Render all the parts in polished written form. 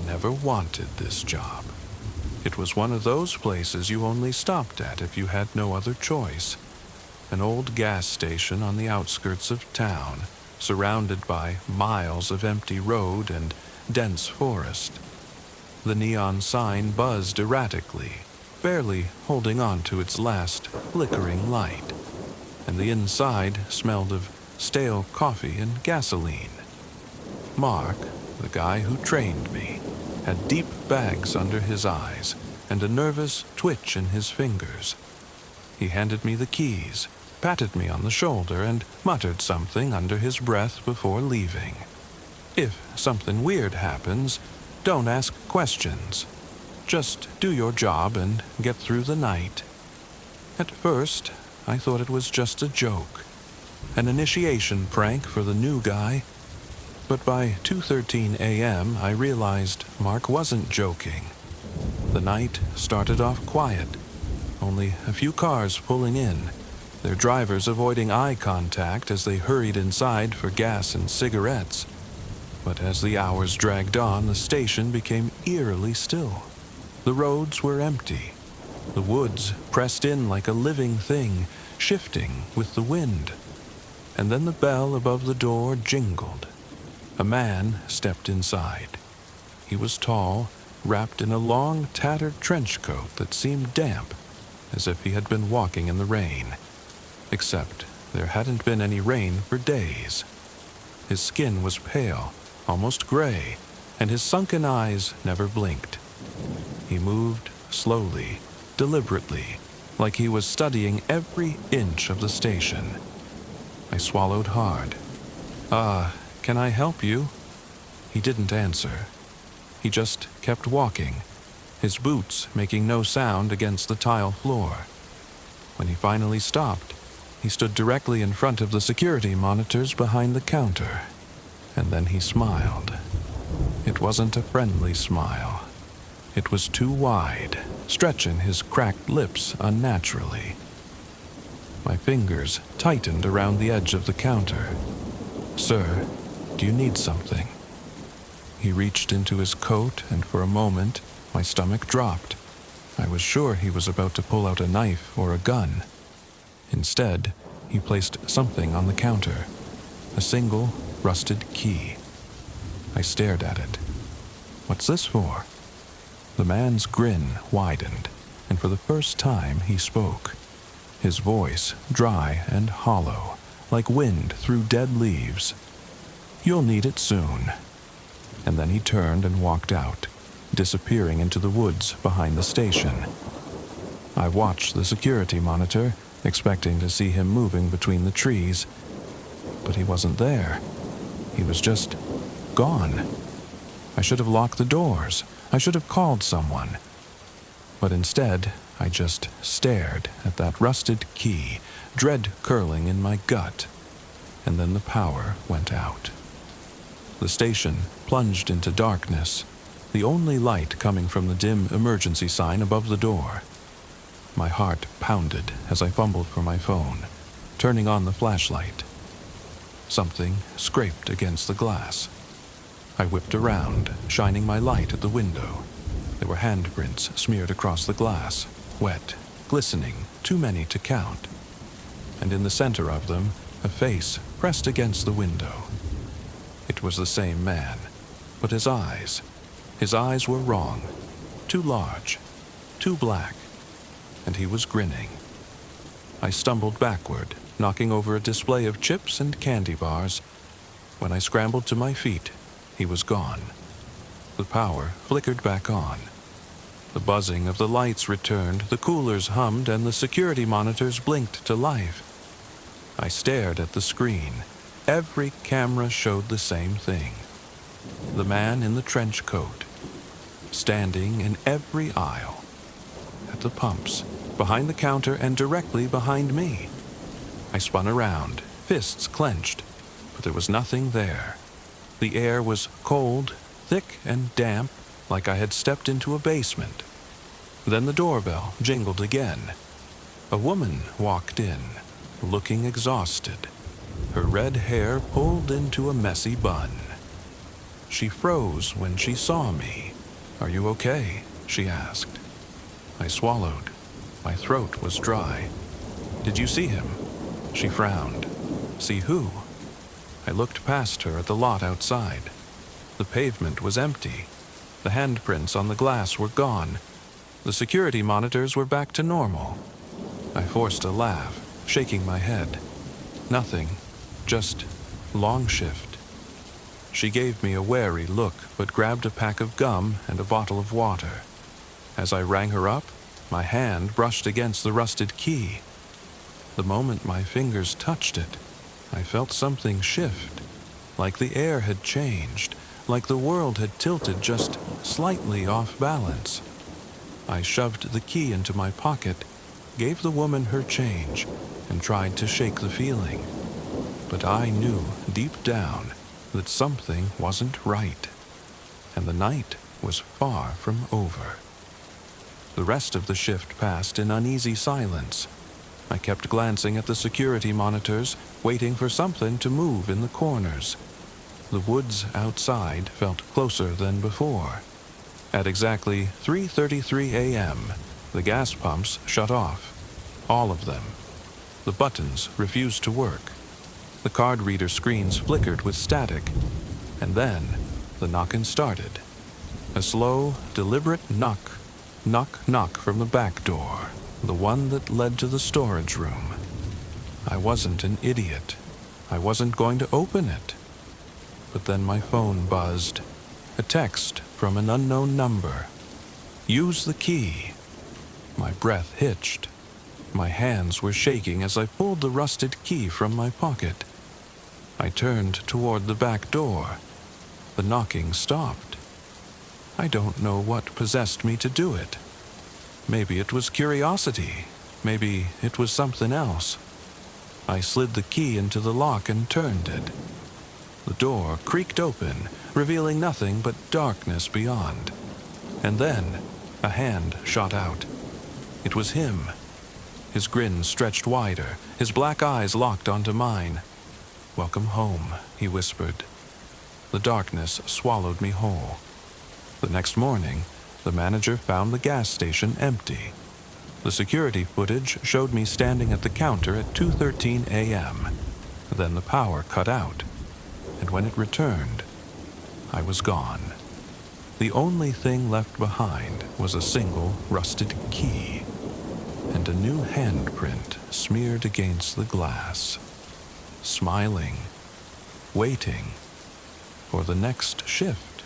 never wanted this job. It was one of those places you only stopped at if you had no other choice. An old gas station on the outskirts of town, surrounded by miles of empty road and dense forest. The neon sign buzzed erratically, barely holding on to its last flickering light, and the inside smelled of stale coffee and gasoline. Mark, the guy who trained me, had deep bags under his eyes and a nervous twitch in his fingers. He handed me the keys, patted me on the shoulder, and muttered something under his breath before leaving. If something weird happens, don't ask questions. Just do your job and get through the night. At first, I thought it was just a joke, an initiation prank for the new guy. But by 2:13 a.m., I realized Mark wasn't joking. The night started off quiet, only a few cars pulling in, their drivers avoiding eye contact as they hurried inside for gas and cigarettes. But as the hours dragged on, the station became eerily still. The roads were empty. The woods pressed in like a living thing, shifting with the wind. And then the bell above the door jingled. A man stepped inside. He was tall, wrapped in a long, tattered trench coat that seemed damp, as if he had been walking in the rain. Except there hadn't been any rain for days. His skin was pale, almost gray, and his sunken eyes never blinked. He moved slowly, deliberately, like he was studying every inch of the station. I swallowed hard. Can I help you?" He didn't answer. He just kept walking, his boots making no sound against the tile floor. When he finally stopped, he stood directly in front of the security monitors behind the counter. And then he smiled. It wasn't a friendly smile. It was too wide, stretching his cracked lips unnaturally. My fingers tightened around the edge of the counter. "Sir, do you need something?" He reached into his coat, and for a moment, my stomach dropped. I was sure he was about to pull out a knife or a gun. Instead, he placed something on the counter, a single, rusted key. I stared at it. "What's this for?" The man's grin widened, and for the first time he spoke. His voice dry and hollow, like wind through dead leaves. "You'll need it soon." And then he turned and walked out, disappearing into the woods behind the station. I watched the security monitor, expecting to see him moving between the trees, but he wasn't there. He was just gone. I should have locked the doors. I should have called someone. But instead, I just stared at that rusted key, dread curling in my gut. And then the power went out. The station plunged into darkness, the only light coming from the dim emergency sign above the door. My heart pounded as I fumbled for my phone, turning on the flashlight. Something scraped against the glass. I whipped around, shining my light at the window. There were handprints smeared across the glass, wet, glistening, too many to count. And in the center of them, a face pressed against the window. It was the same man, but his eyes were wrong, too large, too black, and he was grinning. I stumbled backward, knocking over a display of chips and candy bars. When I scrambled to my feet, he was gone. The power flickered back on. The buzzing of the lights returned, the coolers hummed, and the security monitors blinked to life. I stared at the screen. Every camera showed the same thing. The man in the trench coat, standing in every aisle, at the pumps, behind the counter, and directly behind me. I spun around, fists clenched, but there was nothing there. The air was cold, thick, and damp, like I had stepped into a basement. Then the doorbell jingled again. A woman walked in, looking exhausted, her red hair pulled into a messy bun. She froze when she saw me, "Are you okay?" she asked. I swallowed. My throat was dry. "Did you see him?" She frowned. "See who?" I looked past her at the lot outside. The pavement was empty. The handprints on the glass were gone. The security monitors were back to normal. I forced a laugh, shaking my head. Nothing, just long shift. She gave me a wary look, but grabbed a pack of gum and a bottle of water. As I rang her up, my hand brushed against the rusted key. The moment my fingers touched it, I felt something shift, like the air had changed, like the world had tilted just slightly off balance. I shoved the key into my pocket, gave the woman her change, and tried to shake the feeling. But I knew deep down that something wasn't right, and the night was far from over. The rest of the shift passed in uneasy silence. I kept glancing at the security monitors, waiting for something to move in the corners. The woods outside felt closer than before. At exactly 3:33 a.m., the gas pumps shut off. All of them. The buttons refused to work. The card reader screens flickered with static. And then, the knocking started. A slow, deliberate knock. Knock, knock from the back door, the one that led to the storage room. I wasn't an idiot. I wasn't going to open it. But then my phone buzzed. A text from an unknown number. "Use the key." My breath hitched. My hands were shaking as I pulled the rusted key from my pocket. I turned toward the back door. The knocking stopped. I don't know what possessed me to do it. Maybe it was curiosity. Maybe it was something else. I slid the key into the lock and turned it. The door creaked open, revealing nothing but darkness beyond. And then, a hand shot out. It was him. His grin stretched wider, his black eyes locked onto mine. "Welcome home," he whispered. The darkness swallowed me whole. The next morning, the manager found the gas station empty. The security footage showed me standing at the counter at 2:13 a.m. Then the power cut out, and when it returned, I was gone. The only thing left behind was a single rusted key and a new handprint smeared against the glass. Smiling, waiting for the next shift.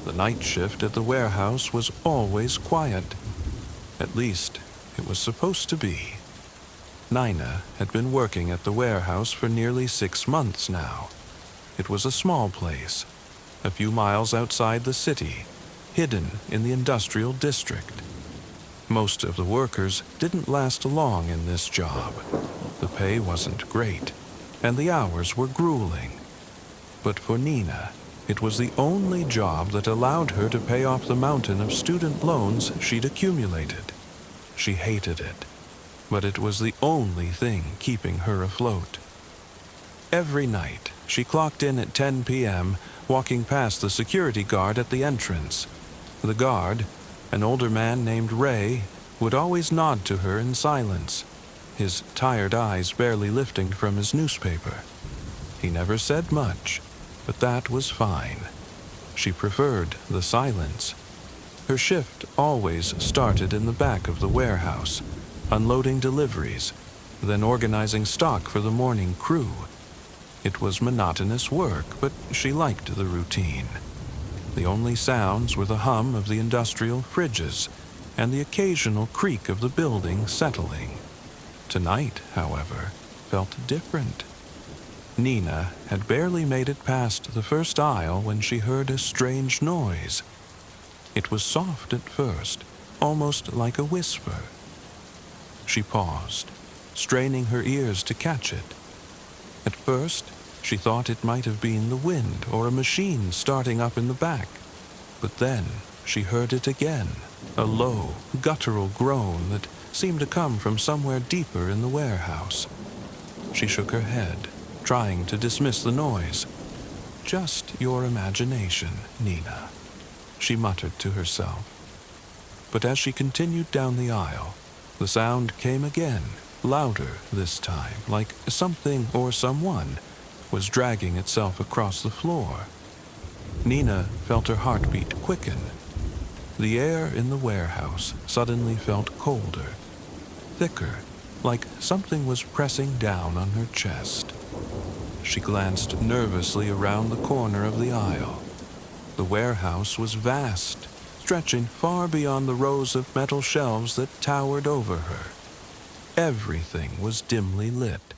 The night shift at the warehouse was always quiet. At least, it was supposed to be. Nina had been working at the warehouse for nearly 6 months now. It was a small place, a few miles outside the city, hidden in the industrial district. Most of the workers didn't last long in this job. The pay wasn't great, and the hours were grueling. But for Nina, it was the only job that allowed her to pay off the mountain of student loans she'd accumulated. She hated it, but it was the only thing keeping her afloat. Every night, she clocked in at 10 p.m., walking past the security guard at the entrance. The guard, an older man named Ray, would always nod to her in silence, his tired eyes barely lifting from his newspaper. He never said much, but that was fine. She preferred the silence. Her shift always started in the back of the warehouse, unloading deliveries, then organizing stock for the morning crew. It was monotonous work, but she liked the routine. The only sounds were the hum of the industrial fridges and the occasional creak of the building settling. Tonight, however, felt different. Nina had barely made it past the first aisle when she heard a strange noise. It was soft at first, almost like a whisper. She paused, straining her ears to catch it. At first, she thought it might have been the wind or a machine starting up in the back. But then she heard it again, a low, guttural groan that seemed to come from somewhere deeper in the warehouse. She shook her head, trying to dismiss the noise, just your imagination, Nina," she muttered to herself. But as she continued down the aisle, the sound came again, louder this time, like something or someone was dragging itself across the floor. Nina felt her heartbeat quicken. The air in the warehouse suddenly felt colder, thicker, like something was pressing down on her chest. She glanced nervously around the corner of the aisle. The warehouse was vast, stretching far beyond the rows of metal shelves that towered over her. Everything was dimly lit,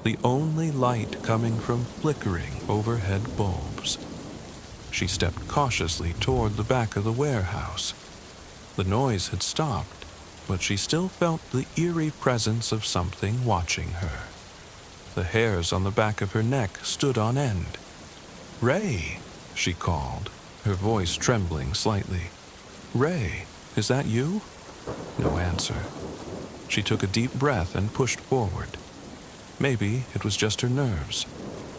the only light coming from flickering overhead bulbs. She stepped cautiously toward the back of the warehouse. The noise had stopped, but she still felt the eerie presence of something watching her. The hairs on the back of her neck stood on end. "Ray," she called, her voice trembling slightly. "Ray, is that you?" No answer. She took a deep breath and pushed forward. Maybe it was just her nerves.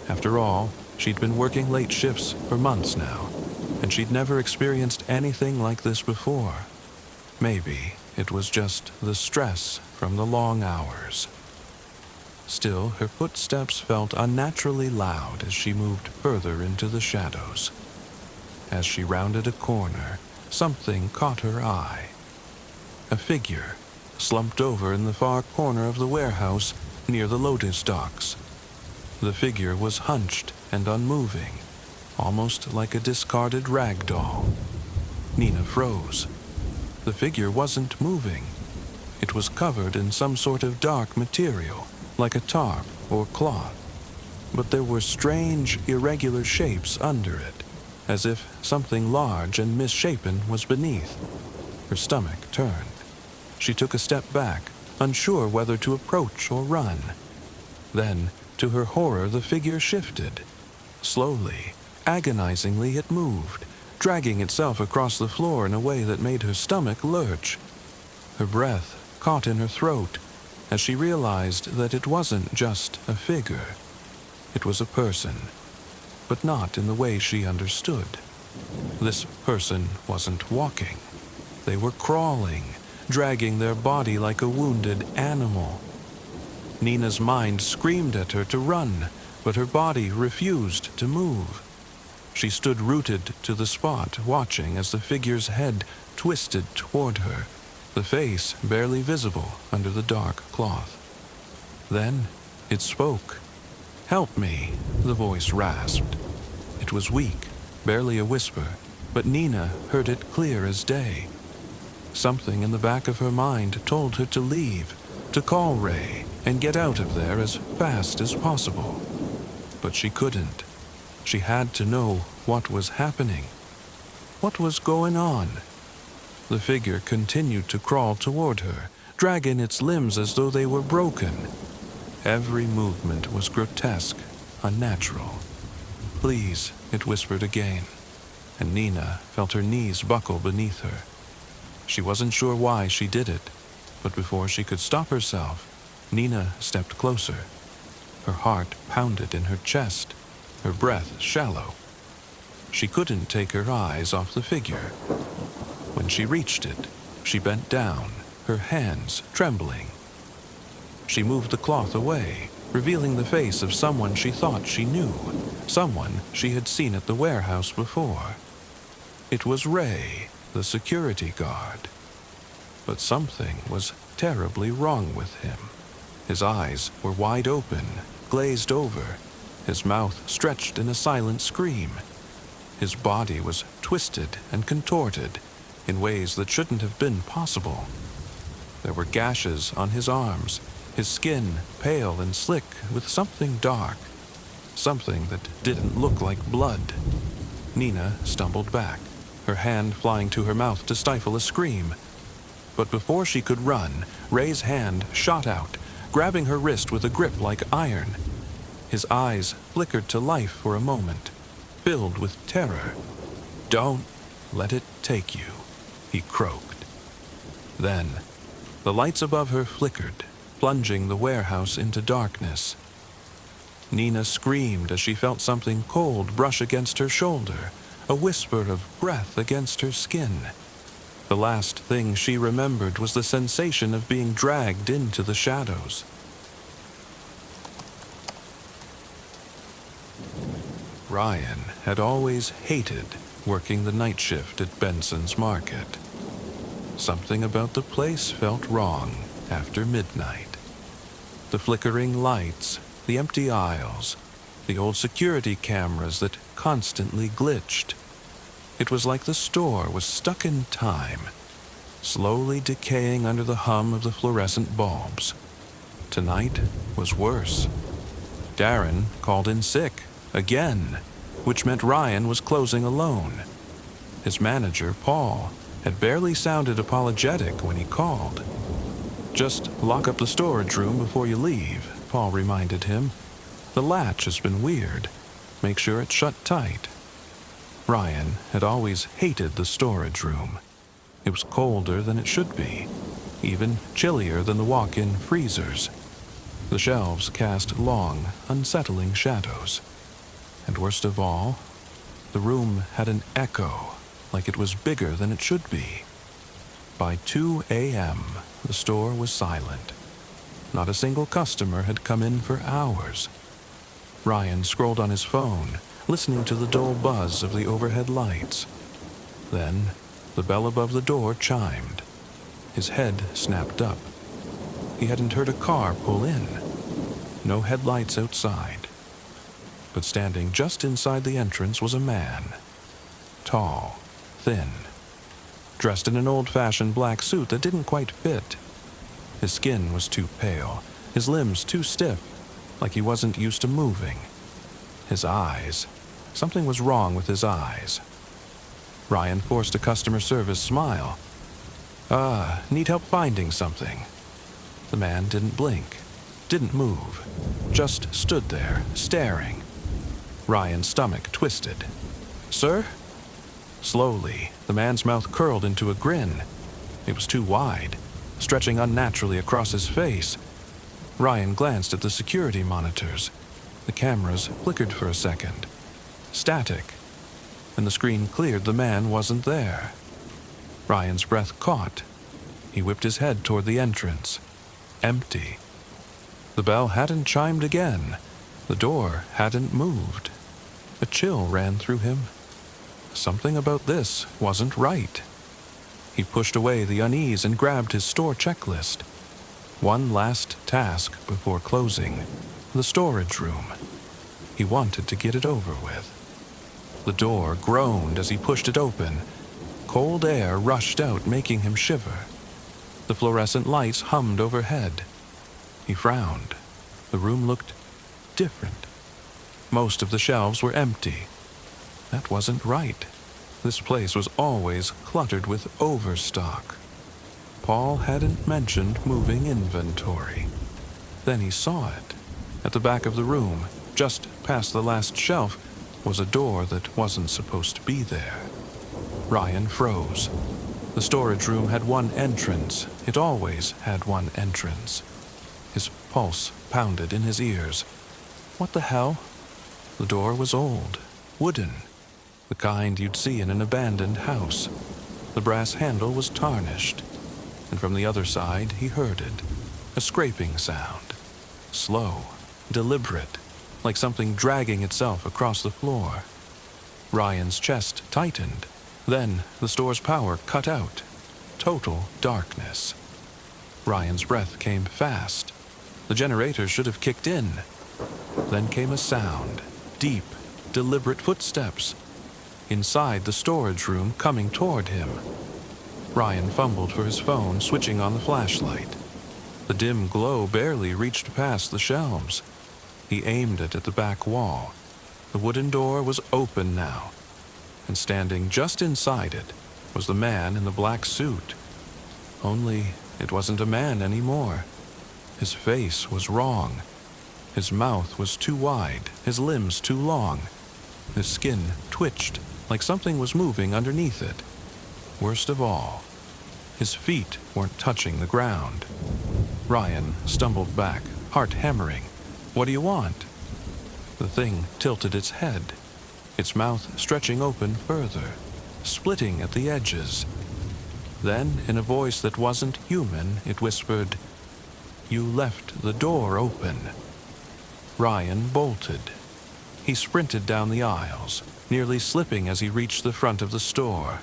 After all, she'd been working late shifts for months now, and she'd never experienced anything like this before. Maybe it was just the stress from the long hours. Still, her footsteps felt unnaturally loud as she moved further into the shadows. As she rounded a corner, something caught her eye. A figure, slumped over in the far corner of the warehouse near the lotus docks. The figure was hunched and unmoving, almost like a discarded rag doll. Nina froze. The figure wasn't moving. It was covered in some sort of dark material, like a tarp or cloth. But there were strange, irregular shapes under it, as if something large and misshapen was beneath. Her stomach turned. She took a step back, unsure whether to approach or run. Then, to her horror, the figure shifted. Slowly, agonizingly, it moved, dragging itself across the floor in a way that made her stomach lurch. Her breath caught in her throat as she realized that it wasn't just a figure. It was a person, but not in the way she understood. This person wasn't walking. They were crawling, dragging their body like a wounded animal. Nina's mind screamed at her to run, but her body refused to move. She stood rooted to the spot, watching as the figure's head twisted toward her, the face barely visible under the dark cloth. Then it spoke. "Help me," the voice rasped. It was weak, barely a whisper, but Nina heard it clear as day. Something in the back of her mind told her to leave, to call Ray, and get out of there as fast as possible. But she couldn't. She had to know what was happening. What was going on? The figure continued to crawl toward her, dragging its limbs as though they were broken. Every movement was grotesque, unnatural. "Please," it whispered again, and Nina felt her knees buckle beneath her. She wasn't sure why she did it, but before she could stop herself, Nina stepped closer. Her heart pounded in her chest, her breath shallow. She couldn't take her eyes off the figure. When she reached it, she bent down, her hands trembling. She moved the cloth away, revealing the face of someone she thought she knew, someone she had seen at the warehouse before. It was Ray, the security guard. But something was terribly wrong with him. His eyes were wide open, glazed over, his mouth stretched in a silent scream. His body was twisted and contorted in ways that shouldn't have been possible. There were gashes on his arms, his skin pale and slick with something dark, something that didn't look like blood. Nina stumbled back, her hand flying to her mouth to stifle a scream. But before she could run, Ray's hand shot out, grabbing her wrist with a grip like iron. His eyes flickered to life for a moment, filled with terror. "Don't let it take you," he croaked. Then, the lights above her flickered, plunging the warehouse into darkness. Nina screamed as she felt something cold brush against her shoulder, a whisper of breath against her skin. The last thing she remembered was the sensation of being dragged into the shadows. Ryan had always hated working the night shift at Benson's Market. Something about the place felt wrong after midnight. The flickering lights, the empty aisles, the old security cameras that constantly glitched. It was like the store was stuck in time, slowly decaying under the hum of the fluorescent bulbs. Tonight was worse. Darren called in sick, again, which meant Ryan was closing alone. His manager, Paul, had barely sounded apologetic when he called. "Just lock up the storage room before you leave," Paul reminded him. "The latch has been weird. Make sure it's shut tight." Ryan had always hated the storage room. It was colder than it should be, even chillier than the walk-in freezers. The shelves cast long, unsettling shadows. And worst of all, the room had an echo, like it was bigger than it should be. By 2 a.m., the store was silent. Not a single customer had come in for hours. Ryan scrolled on his phone, listening to the dull buzz of the overhead lights. Then, the bell above the door chimed. His head snapped up. He hadn't heard a car pull in. No headlights outside. But standing just inside the entrance was a man. Tall, thin, dressed in an old-fashioned black suit that didn't quite fit. His skin was too pale, his limbs too stiff, like he wasn't used to moving. His eyes. Something was wrong with his eyes. Ryan forced a customer service smile. Need help finding something?" The man didn't blink, didn't move, just stood there, staring. Ryan's stomach twisted. "Sir?" Slowly, the man's mouth curled into a grin. It was too wide, stretching unnaturally across his face. Ryan glanced at the security monitors. The cameras flickered for a second. Static. When the screen cleared, the man wasn't there. Ryan's breath caught. He whipped his head toward the entrance. Empty. The bell hadn't chimed again. The door hadn't moved. A chill ran through him. Something about this wasn't right. He pushed away the unease and grabbed his store checklist. One last task before closing. The storage room. He wanted to get it over with. The door groaned as he pushed it open. Cold air rushed out, making him shiver. The fluorescent lights hummed overhead. He frowned. The room looked different. Most of the shelves were empty. That wasn't right. This place was always cluttered with overstock. Paul hadn't mentioned moving inventory. Then he saw it. At the back of the room, just past the last shelf, was a door that wasn't supposed to be there. Ryan froze. The storage room had one entrance. It always had one entrance. His pulse pounded in his ears. What the hell? The door was old, wooden, the kind you'd see in an abandoned house. The brass handle was tarnished, and from the other side he heard it, a scraping sound, slow, deliberate, like something dragging itself across the floor. Ryan's chest tightened. Then the store's power cut out. Total darkness. Ryan's breath came fast. The generator should have kicked in. Then came a sound. Deep, deliberate footsteps. Inside the storage room, coming toward him. Ryan fumbled for his phone, switching on the flashlight. The dim glow barely reached past the shelves. He aimed it at the back wall. The wooden door was open now, and standing just inside it was the man in the black suit. Only it wasn't a man anymore. His face was wrong. His mouth was too wide, his limbs too long. His skin twitched like something was moving underneath it. Worst of all, his feet weren't touching the ground. Ryan stumbled back, heart hammering. "What do you want?" The thing tilted its head, its mouth stretching open further, splitting at the edges. Then, in a voice that wasn't human, it whispered, "You left the door open." Ryan bolted. He sprinted down the aisles, nearly slipping as he reached the front of the store.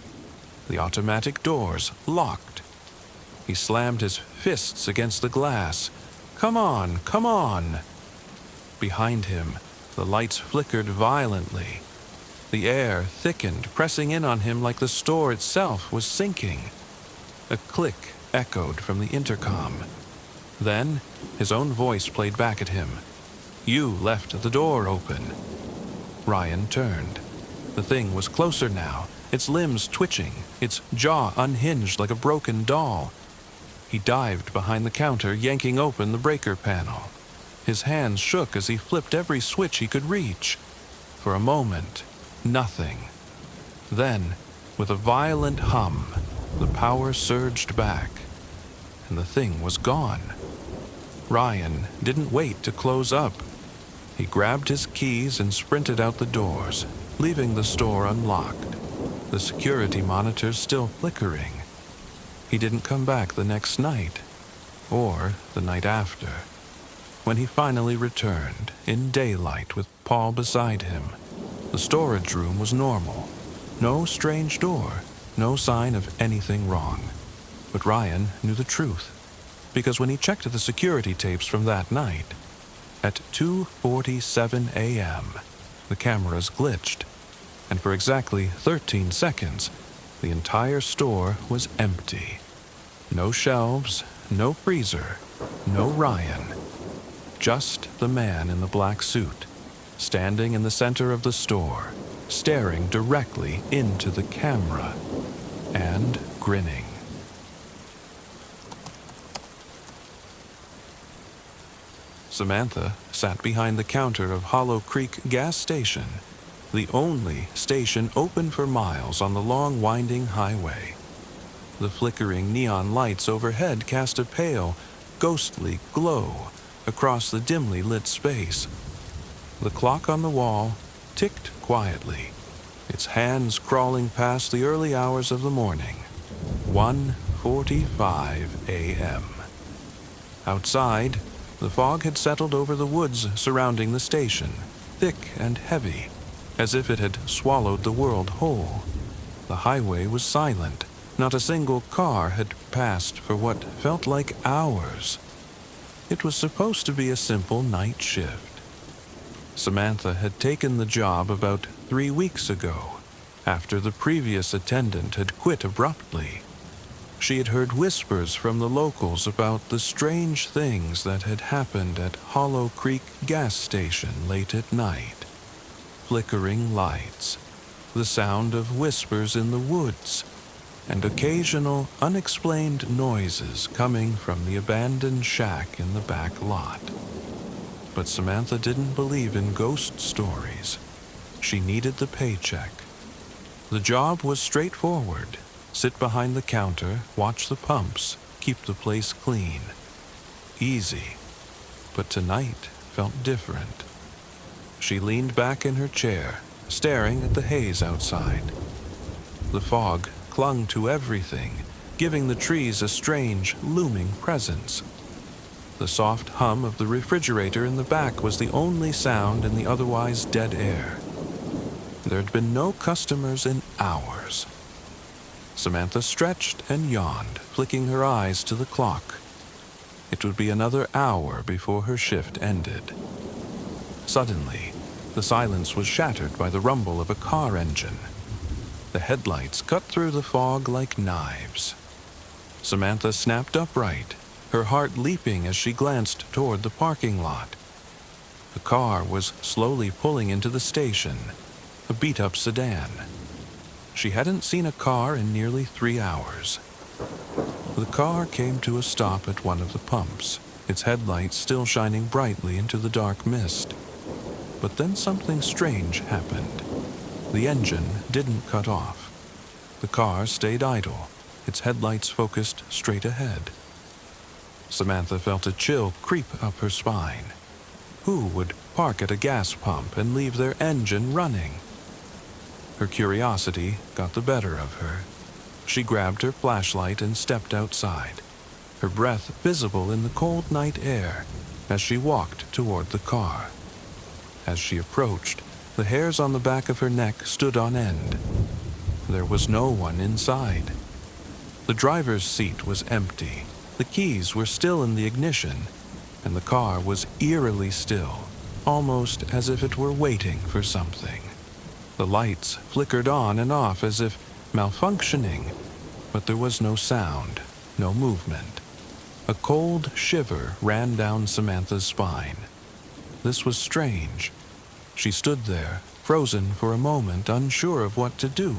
The automatic doors locked. He slammed his fists against the glass. "Come on, come on!" Behind him, the lights flickered violently. The air thickened, pressing in on him like the store itself was sinking. A click echoed from the intercom. Then, his own voice played back at him. "You left the door open." Ryan turned. The thing was closer now, its limbs twitching, its jaw unhinged like a broken doll. He dived behind the counter, yanking open the breaker panel. His hands shook as he flipped every switch he could reach. For a moment, nothing. Then, with a violent hum, the power surged back, and the thing was gone. Ryan didn't wait to close up. He grabbed his keys and sprinted out the doors, leaving the store unlocked, the security monitors still flickering. He didn't come back the next night, or the night after. When he finally returned, in daylight with Paul beside him, the storage room was normal. No strange door, no sign of anything wrong. But Ryan knew the truth, because when he checked the security tapes from that night, at 2:47 a.m., the cameras glitched, and for exactly 13 seconds, the entire store was empty. No shelves, no freezer, no Ryan. Just the man in the black suit, standing in the center of the store, staring directly into the camera, and grinning. Samantha sat behind the counter of Hollow Creek Gas Station, the only station open for miles on the long winding highway. The flickering neon lights overhead cast a pale, ghostly glow across the dimly lit space. The clock on the wall ticked quietly, its hands crawling past the early hours of the morning. 1:45 a.m. Outside, the fog had settled over the woods surrounding the station, thick and heavy, as if it had swallowed the world whole. The highway was silent. Not a single car had passed for what felt like hours. It was supposed to be a simple night shift. Samantha had taken the job about 3 weeks ago, after the previous attendant had quit abruptly. She had heard whispers from the locals about the strange things that had happened at Hollow Creek Gas Station late at night. Flickering lights, the sound of whispers in the woods, and occasional unexplained noises coming from the abandoned shack in the back lot. But Samantha didn't believe in ghost stories. She needed the paycheck. The job was straightforward. Sit behind the counter, watch the pumps, keep the place clean. Easy. But tonight felt different. She leaned back in her chair, staring at the haze outside. The fog clung to everything, giving the trees a strange, looming presence. The soft hum of the refrigerator in the back was the only sound in the otherwise dead air. There had been no customers in hours. Samantha stretched and yawned, flicking her eyes to the clock. It would be another hour before her shift ended. Suddenly, the silence was shattered by the rumble of a car engine. The headlights cut through the fog like knives. Samantha snapped upright, her heart leaping as she glanced toward the parking lot. The car was slowly pulling into the station, a beat-up sedan. She hadn't seen a car in nearly 3 hours. The car came to a stop at one of the pumps, its headlights still shining brightly into the dark mist. But then something strange happened. The engine didn't cut off. The car stayed idle, its headlights focused straight ahead. Samantha felt a chill creep up her spine. Who would park at a gas pump and leave their engine running? Her curiosity got the better of her. She grabbed her flashlight and stepped outside, her breath visible in the cold night air as she walked toward the car. As she approached, the hairs on the back of her neck stood on end. There was no one inside. The driver's seat was empty, the keys were still in the ignition, and the car was eerily still, almost as if it were waiting for something. The lights flickered on and off as if malfunctioning, but there was no sound, no movement. A cold shiver ran down Samantha's spine. This was strange. She stood there, frozen for a moment, unsure of what to do.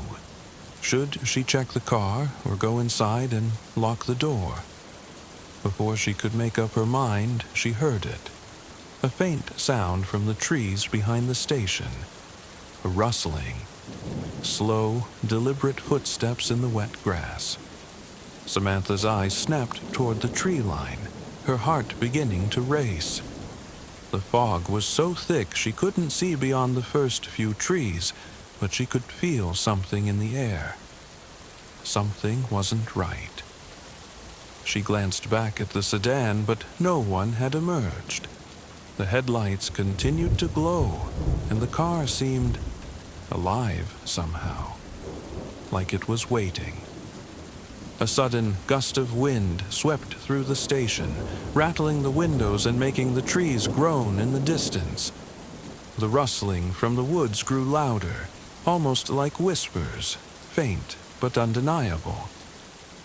Should she check the car or go inside and lock the door? Before she could make up her mind, she heard it. A faint sound from the trees behind the station. A rustling. Slow, deliberate footsteps in the wet grass. Samantha's eyes snapped toward the tree line, her heart beginning to race. The fog was so thick she couldn't see beyond the first few trees, but she could feel something in the air. Something wasn't right. She glanced back at the sedan, but no one had emerged. The headlights continued to glow, and the car seemed alive somehow, like it was waiting. A sudden gust of wind swept through the station, rattling the windows and making the trees groan in the distance. The rustling from the woods grew louder, almost like whispers, faint but undeniable.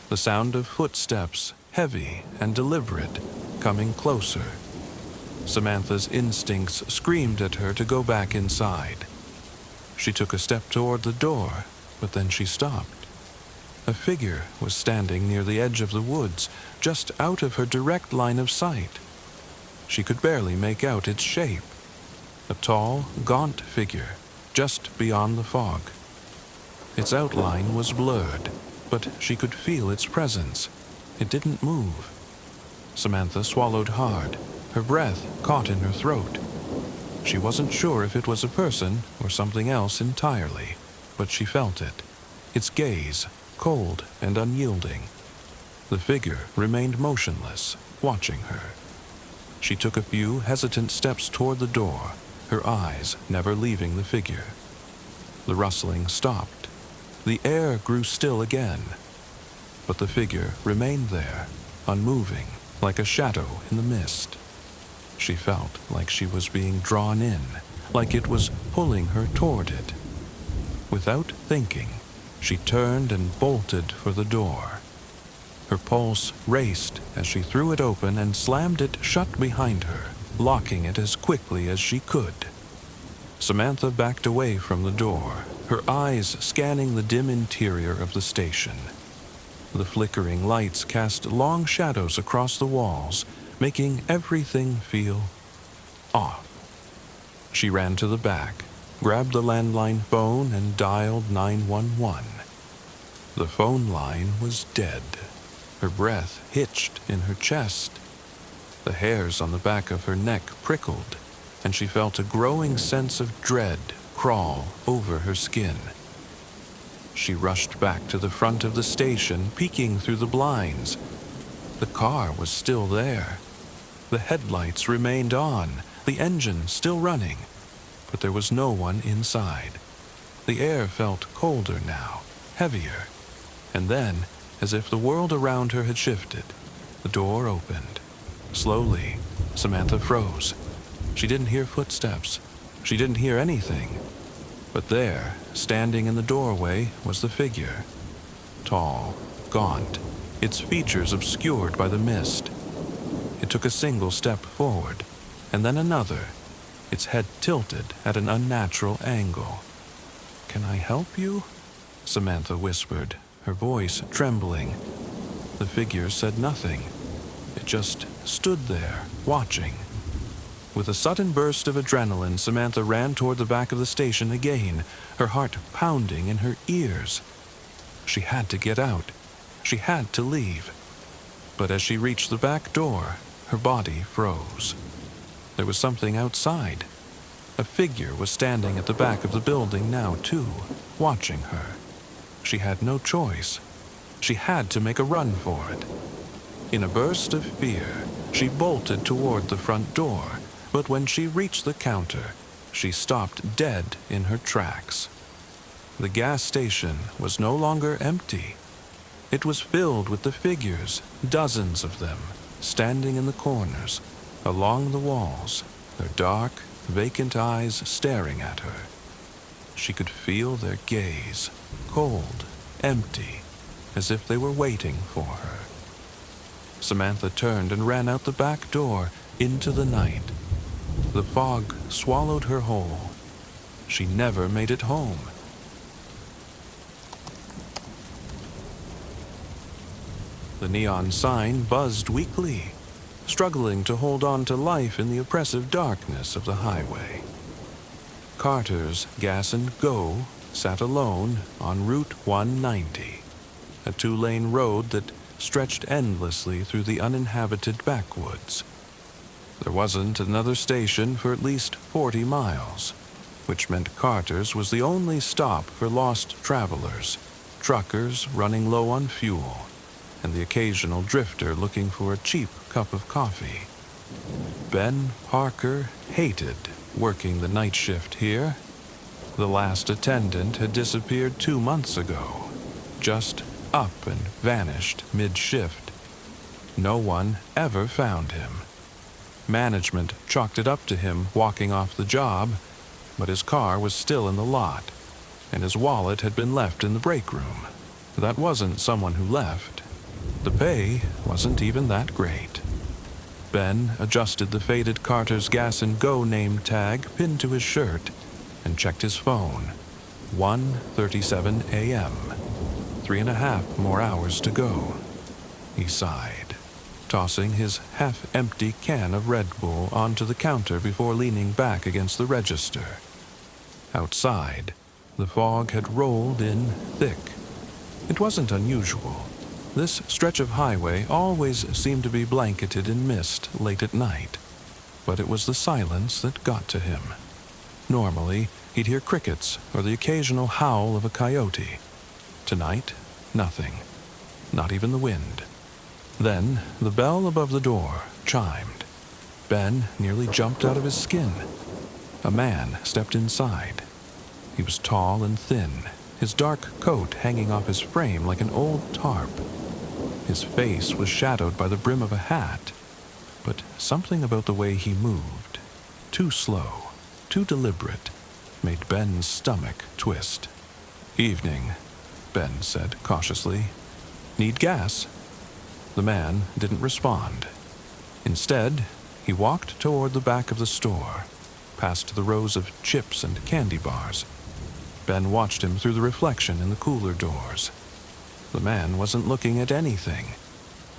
The sound of footsteps, heavy and deliberate, coming closer. Samantha's instincts screamed at her to go back inside. She took a step toward the door, but then she stopped. A figure was standing near the edge of the woods, just out of her direct line of sight. She could barely make out its shape. A tall, gaunt figure, just beyond the fog. Its outline was blurred, but she could feel its presence. It didn't move. Samantha swallowed hard, her breath caught in her throat. She wasn't sure if it was a person or something else entirely, but she felt it. Its gaze, cold and unyielding. The figure remained motionless, watching her. She took a few hesitant steps toward the door, her eyes never leaving the figure. The rustling stopped. The air grew still again. But the figure remained there, unmoving, like a shadow in the mist. She felt like she was being drawn in, like it was pulling her toward it. Without thinking, she turned and bolted for the door. Her pulse raced as she threw it open and slammed it shut behind her, locking it as quickly as she could. Samantha backed away from the door, her eyes scanning the dim interior of the station. The flickering lights cast long shadows across the walls, making everything feel off. She ran to the back, grabbed the landline phone and dialed 911. The phone line was dead. Her breath hitched in her chest. The hairs on the back of her neck prickled, and she felt a growing sense of dread crawl over her skin. She rushed back to the front of the station, peeking through the blinds. The car was still there. The headlights remained on, the engine still running, but there was no one inside. The air felt colder now, heavier, and then, as if the world around her had shifted, the door opened. Slowly, Samantha froze. She didn't hear footsteps. She didn't hear anything. But there, standing in the doorway, was the figure. Tall, gaunt, its features obscured by the mist. It took a single step forward, and then another, its head tilted at an unnatural angle. "Can I help you?" Samantha whispered, her voice trembling. The figure said nothing. It just stood there, watching. With a sudden burst of adrenaline, Samantha ran toward the back of the station again, her heart pounding in her ears. She had to get out. She had to leave. But as she reached the back door, her body froze. There was something outside. A figure was standing at the back of the building now, too, watching her. She had no choice. She had to make a run for it. In a burst of fear, she bolted toward the front door, but when she reached the counter, she stopped dead in her tracks. The gas station was no longer empty. It was filled with the figures, dozens of them, standing in the corners, along the walls, their dark, vacant eyes staring at her. She could feel their gaze, cold, empty, as if they were waiting for her. Samantha turned and ran out the back door into the night. The fog swallowed her whole. She never made it home. The neon sign buzzed weakly, struggling to hold on to life in the oppressive darkness of the highway. Carter's Gas and Go sat alone on Route 190, a two-lane road that stretched endlessly through the uninhabited backwoods. There wasn't another station for at least 40 miles, which meant Carter's was the only stop for lost travelers, truckers running low on fuel, and the occasional drifter looking for a cheap cup of coffee. Ben Parker hated working the night shift here. The last attendant had disappeared 2 months ago, just up and vanished mid-shift. No one ever found him. Management chalked it up to him walking off the job, but his car was still in the lot, and his wallet had been left in the break room. That wasn't someone who left. The pay wasn't even that great. Ben adjusted the faded Carter's Gas and Go name tag pinned to his shirt and checked his phone. 1:37 a.m. 3.5 more hours to go. He sighed, tossing his half-empty can of Red Bull onto the counter before leaning back against the register. Outside, the fog had rolled in thick. It wasn't unusual. This stretch of highway always seemed to be blanketed in mist late at night, but it was the silence that got to him. Normally, he'd hear crickets or the occasional howl of a coyote. Tonight, nothing, not even the wind. Then, the bell above the door chimed. Ben nearly jumped out of his skin. A man stepped inside. He was tall and thin, his dark coat hanging off his frame like an old tarp. His face was shadowed by the brim of a hat, but something about the way he moved, too slow, too deliberate, made Ben's stomach twist. "Evening," Ben said cautiously. "Need gas?" The man didn't respond. Instead, he walked toward the back of the store, past the rows of chips and candy bars. Ben watched him through the reflection in the cooler doors. The man wasn't looking at anything.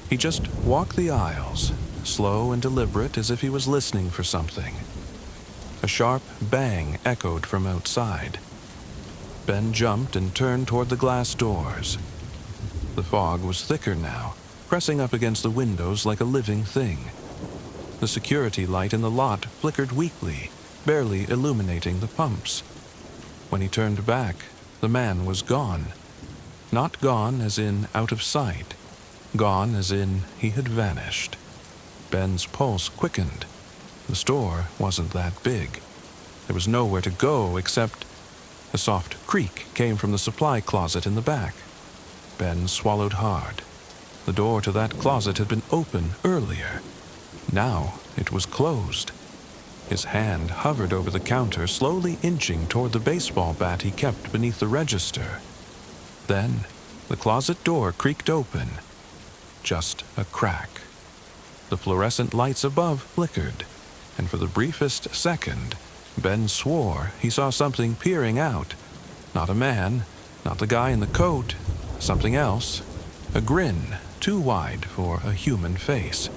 He just walked the aisles, slow and deliberate as if he was listening for something. A sharp bang echoed from outside. Ben jumped and turned toward the glass doors. The fog was thicker now, pressing up against the windows like a living thing. The security light in the lot flickered weakly, barely illuminating the pumps. When he turned back, the man was gone. Not gone as in out of sight. Gone as in he had vanished. Ben's pulse quickened. The store wasn't that big. There was nowhere to go except... A soft creak came from the supply closet in the back. Ben swallowed hard. The door to that closet had been open earlier. Now it was closed. His hand hovered over the counter, slowly inching toward the baseball bat he kept beneath the register. Then, the closet door creaked open. Just a crack. The fluorescent lights above flickered, and for the briefest second, Ben swore he saw something peering out. Not a man, not the guy in the coat, something else. A grin, too wide for a human face.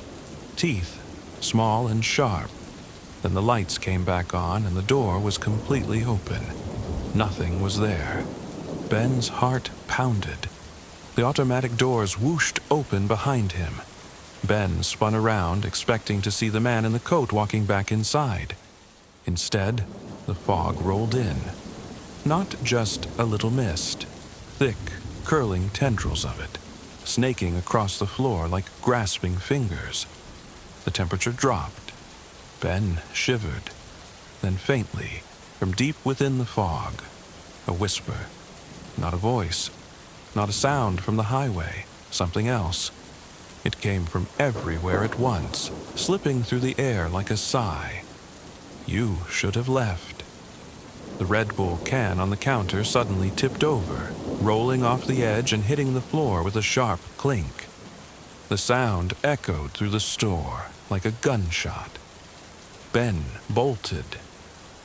Teeth, small and sharp. Then the lights came back on and the door was completely open. Nothing was there. Ben's heart pounded. The automatic doors whooshed open behind him. Ben spun around, expecting to see the man in the coat walking back inside. Instead, the fog rolled in. Not just a little mist, thick, curling tendrils of it, snaking across the floor like grasping fingers. The temperature dropped. Ben shivered. Then faintly, from deep within the fog, a whisper. Not a voice, not a sound from the highway, something else. It came from everywhere at once, slipping through the air like a sigh. You should have left. The Red Bull can on the counter suddenly tipped over, rolling off the edge and hitting the floor with a sharp clink. The sound echoed through the store like a gunshot. Ben bolted.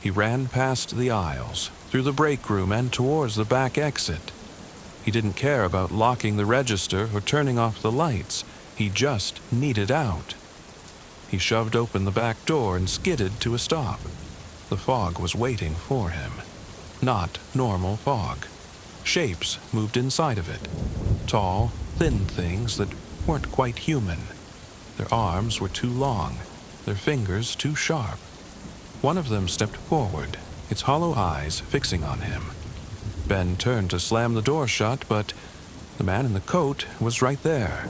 He ran past the aisles, through the break room and towards the back exit. He didn't care about locking the register or turning off the lights. He just needed out. He shoved open the back door and skidded to a stop. The fog was waiting for him. Not normal fog. Shapes moved inside of it. Tall, thin things that weren't quite human. Their arms were too long, their fingers too sharp. One of them stepped forward, its hollow eyes fixing on him. Ben turned to slam the door shut, but the man in the coat was right there,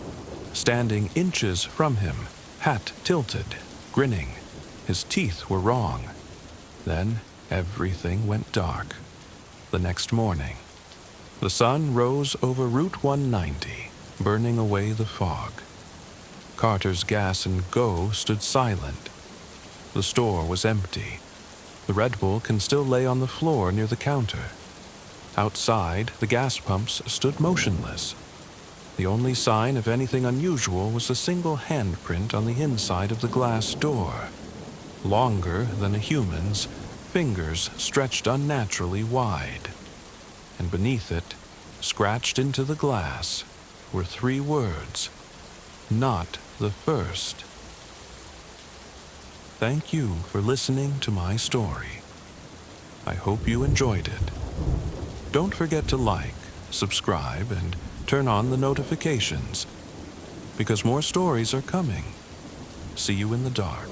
standing inches from him, hat tilted, grinning. His teeth were wrong. Then everything went dark. The next morning, the sun rose over Route 190, burning away the fog. Carter's Gas and Go stood silent. The store was empty. The Red Bull can still lay on the floor near the counter. Outside, the gas pumps stood motionless. The only sign of anything unusual was a single handprint on the inside of the glass door. Longer than a human's, fingers stretched unnaturally wide. And beneath it, scratched into the glass, were 3 words. Not the first. Thank you for listening to my story. I hope you enjoyed it. Don't forget to like, subscribe, and turn on the notifications, because more stories are coming. See you in the dark.